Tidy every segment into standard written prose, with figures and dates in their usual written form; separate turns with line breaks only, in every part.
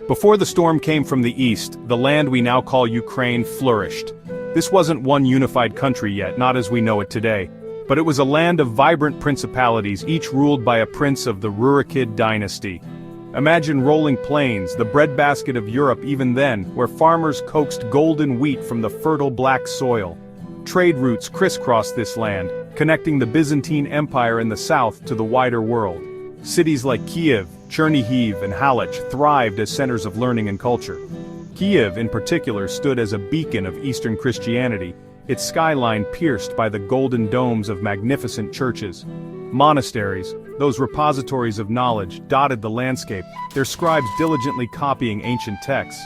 Before the storm came from the east, the land we now call Ukraine flourished. This wasn't one unified country yet, not as we know it today. But it was a land of vibrant principalities, each ruled by a prince of the Rurikid dynasty. Imagine rolling plains, the breadbasket of Europe even then, where farmers coaxed golden wheat from the fertile black soil. Trade routes crisscrossed this land, connecting the Byzantine Empire in the south to the wider world. Cities like Kiev, Chernihiv, and Halych thrived as centers of learning and culture. Kiev, in particular, stood as a beacon of Eastern Christianity, its skyline pierced by the golden domes of magnificent churches. Monasteries, those repositories of knowledge, dotted the landscape, their scribes diligently copying ancient texts.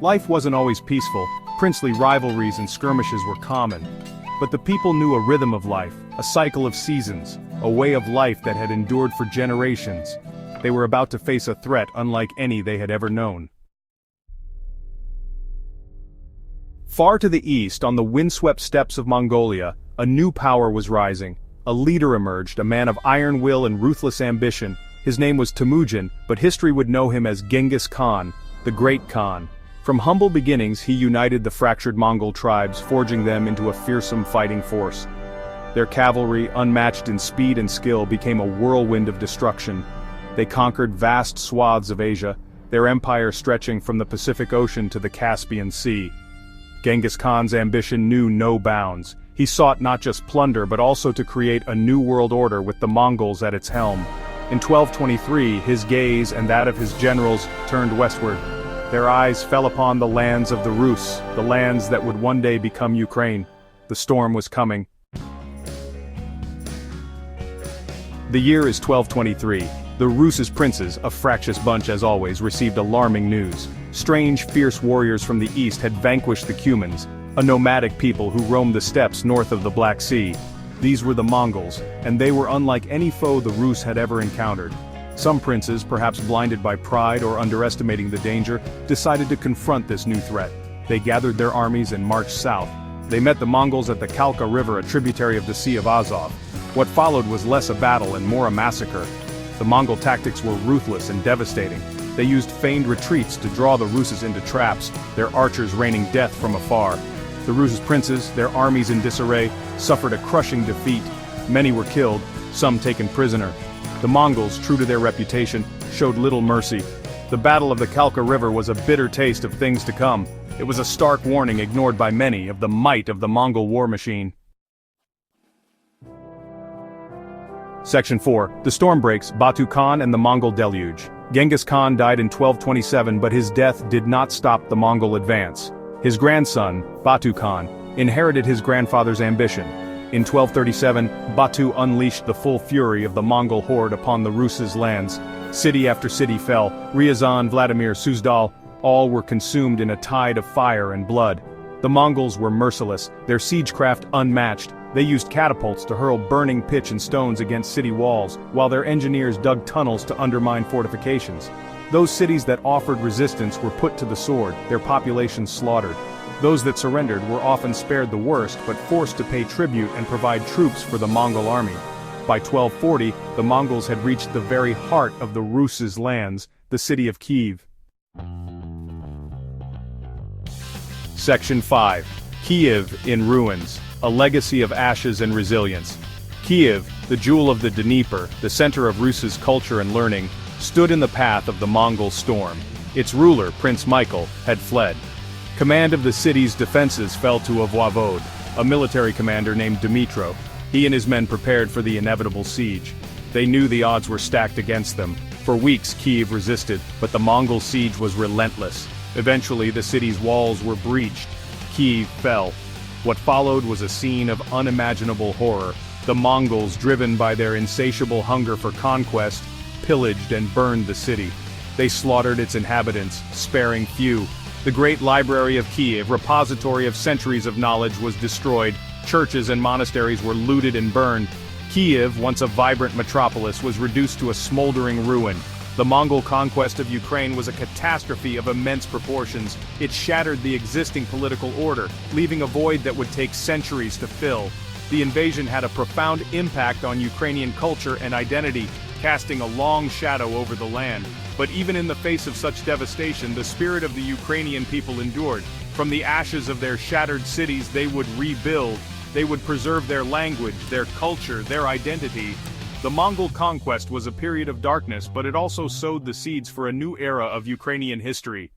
Life wasn't always peaceful, princely rivalries and skirmishes were common. But the people knew a rhythm of life, a cycle of seasons, a way of life that had endured for generations. They were about to face a threat unlike any they had ever known. Far to the east, on the windswept steppes of Mongolia, a new power was rising. A leader emerged, a man of iron will and ruthless ambition. His name was Temujin, but history would know him as Genghis Khan, the Great Khan. From humble beginnings, he united the fractured Mongol tribes, forging them into a fearsome fighting force. Their cavalry, unmatched in speed and skill, became a whirlwind of destruction. They conquered vast swaths of Asia, their empire stretching from the Pacific Ocean to the Caspian Sea. Genghis Khan's ambition knew no bounds. He sought not just plunder but also to create a new world order with the Mongols at its helm. In 1223, his gaze and that of his generals turned westward. Their eyes fell upon the lands of the Rus, the lands that would one day become Ukraine. The storm was coming. The year is 1223. The Rus's princes, a fractious bunch as always, received alarming news. Strange, fierce warriors from the east had vanquished the Cumans, a nomadic people who roamed the steppes north of the Black Sea. These were the Mongols, and they were unlike any foe the Rus had ever encountered. Some princes, perhaps blinded by pride or underestimating the danger, decided to confront this new threat. They gathered their armies and marched south. They met the Mongols at the Kalka River, a tributary of the Sea of Azov. What followed was less a battle and more a massacre. The Mongol tactics were ruthless and devastating. They used feigned retreats to draw the Rus's into traps, their archers raining death from afar. The Rus's princes, their armies in disarray, suffered a crushing defeat. Many were killed, some taken prisoner. The Mongols, true to their reputation, showed little mercy. The Battle of the Kalka River was a bitter taste of things to come. It was a stark warning ignored by many of the might of the Mongol war machine. Section 4. The storm breaks, Batu Khan and the Mongol Deluge. Genghis Khan died in 1227, but his death did not stop the Mongol advance. His grandson, Batu Khan, inherited his grandfather's ambition. In 1237, Batu unleashed the full fury of the Mongol horde upon the Rus's lands. City after city fell. Ryazan, Vladimir, Suzdal, all were consumed in a tide of fire and blood. The Mongols were merciless, their siegecraft unmatched. They used catapults to hurl burning pitch and stones against city walls, while their engineers dug tunnels to undermine fortifications. Those cities that offered resistance were put to the sword, their populations slaughtered. Those that surrendered were often spared the worst but forced to pay tribute and provide troops for the Mongol army. By 1240, the Mongols had reached the very heart of the Rus's lands, the city of Kiev. Section 5. Kiev in ruins. A legacy of ashes and resilience. Kiev, the jewel of the Dnieper, the center of Rus's culture and learning, stood in the path of the Mongol storm. Its ruler, Prince Michael, had fled. Command of the city's defenses fell to a voivode, a military commander named Dmitro. He and his men prepared for the inevitable siege. They knew the odds were stacked against them. For weeks Kiev resisted, but the Mongol siege was relentless. Eventually the city's walls were breached. Kiev fell. What followed was a scene of unimaginable horror. The Mongols, driven by their insatiable hunger for conquest, pillaged and burned the city. They slaughtered its inhabitants, sparing few. The great library of Kiev, repository of centuries of knowledge, was destroyed. Churches and monasteries were looted and burned. Kiev, once a vibrant metropolis, was reduced to a smoldering ruin. The Mongol conquest of Ukraine was a catastrophe of immense proportions. It shattered the existing political order, leaving a void that would take centuries to fill. The invasion had a profound impact on Ukrainian culture and identity. casting a long shadow over the land. But even in the face of such devastation, the spirit of the Ukrainian people endured. From the ashes of their shattered cities they would rebuild, they would preserve their language, their culture, their identity. The Mongol conquest was a period of darkness, but it also sowed the seeds for a new era of Ukrainian history.